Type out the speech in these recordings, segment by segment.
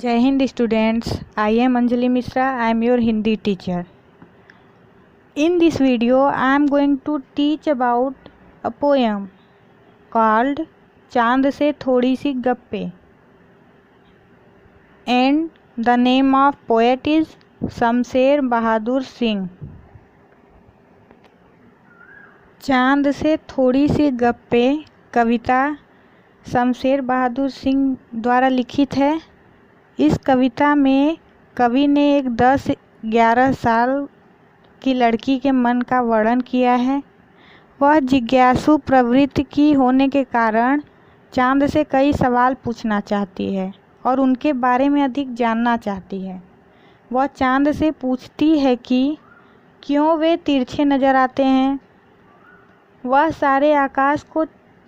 Jai Hind students, I am Anjali Mishra. I am your Hindi teacher. In this video, I am going to teach about a poem called चांद से थोड़ी सी गप्पे, and the name of poet is Shamsher Bahadur Singh. चांद से थोड़ी सी गप्पे कविता शमशेर बहादुर सिंह द्वारा लिखित है। इस कविता में कवि ने एक 10-11 साल की लड़की के मन का वर्णन किया है। वह जिज्ञासु प्रवृत्ति की होने के कारण चांद से कई सवाल पूछना चाहती है और उनके बारे में अधिक जानना चाहती है। वह चांद से पूछती है कि क्यों वे तिरछे नज़र आते हैं। वह सारे आकाश को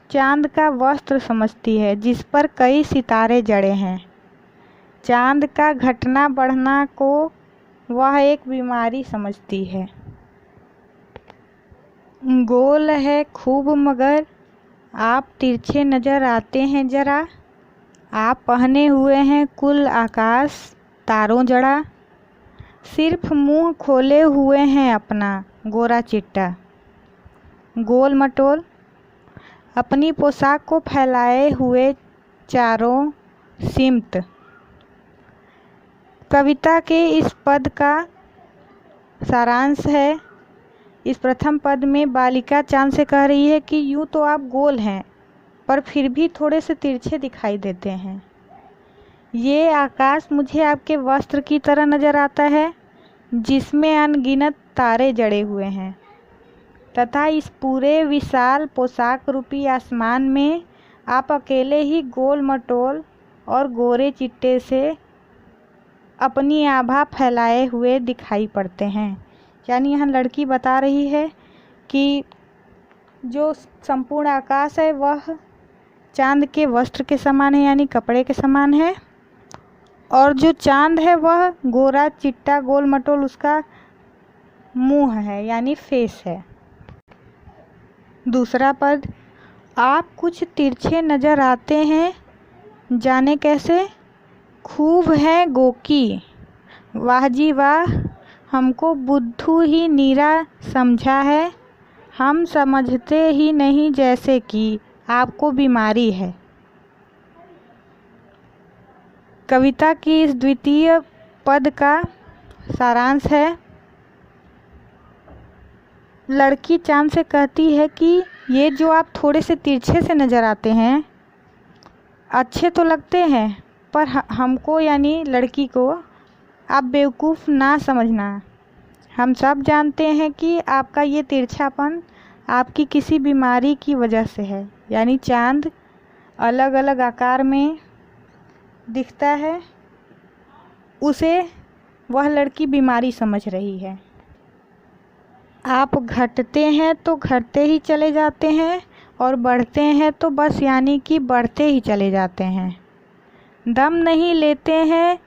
चांद का वस्त्र समझती है जिस पर कई सितारे जड़े हैं। चांद का घटना बढ़ना को वह एक बीमारी समझती है। गोल है खूब मगर आप तिरछे नज़र आते हैं ज़रा। आप पहने हुए हैं कुल आकाश तारों जड़ा। सिर्फ मुंह खोले हुए हैं अपना गोरा चिट्टा गोल मटोल। अपनी पोशाक को फैलाए हुए चारों सिमत। कविता के इस पद का सारांश है। इस प्रथम पद में बालिका चांद से कह रही है कि यूँ तो आप गोल हैं पर फिर भी थोड़े से तिरछे दिखाई देते हैं। ये आकाश मुझे आपके वस्त्र की तरह नज़र आता है जिसमें अनगिनत तारे जड़े हुए हैं, तथा इस पूरे विशाल पोशाक रूपी आसमान में आप अकेले ही गोल मटोल और गोरे चिट्टे से अपनी आभा फैलाए हुए दिखाई पड़ते हैं। यानी यहाँ लड़की बता रही है कि जो संपूर्ण आकाश है वह चांद के वस्त्र के समान है, यानी कपड़े के समान है, और जो चांद है वह गोरा चिट्टा गोल मटोल उसका मुंह है, यानी फेस है। दूसरा पद, आप कुछ तिरछे नज़र आते हैं जाने कैसे। खूब है गोकी वाह जी वाह, हमको बुद्धू ही नीरा समझा है। हम समझते ही नहीं जैसे कि आपको बीमारी है। कविता की इस द्वितीय पद का सारांश है। लड़की चांद से कहती है कि ये जो आप थोड़े से तिरछे से नज़र आते हैं अच्छे तो लगते हैं, पर हमको यानी लड़की को आप बेवकूफ़ ना समझना। हम सब जानते हैं कि आपका ये तिरछापन आपकी किसी बीमारी की वजह से है। यानी चांद अलग अलग आकार में दिखता है, उसे वह लड़की बीमारी समझ रही है। आप घटते हैं तो घटते ही चले जाते हैं और बढ़ते हैं तो बस यानी कि बढ़ते ही चले जाते हैं। दम नहीं लेते हैं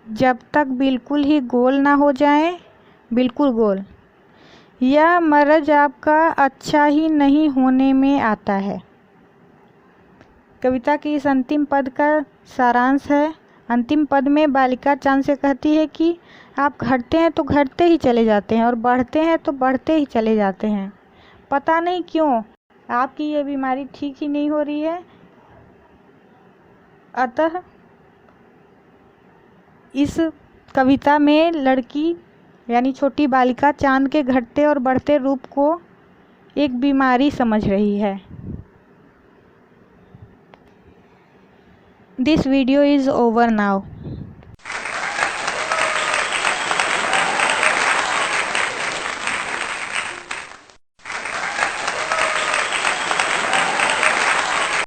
जब तक बिल्कुल ही गोल ना हो जाएं, बिल्कुल गोल। यह मर्ज आपका अच्छा ही नहीं होने में आता है। कविता की इस अंतिम पद का सारांश है। अंतिम पद में बालिका चांद से कहती है कि आप घटते हैं तो घटते ही चले जाते हैं और बढ़ते हैं तो बढ़ते ही चले जाते हैं। पता नहीं क्यों आपकी ये बीमारी ठीक ही नहीं हो रही है। अतः इस कविता में लड़की यानी छोटी बालिका चांद के घटते और बढ़ते रूप को एक बीमारी समझ रही है। This video is over now.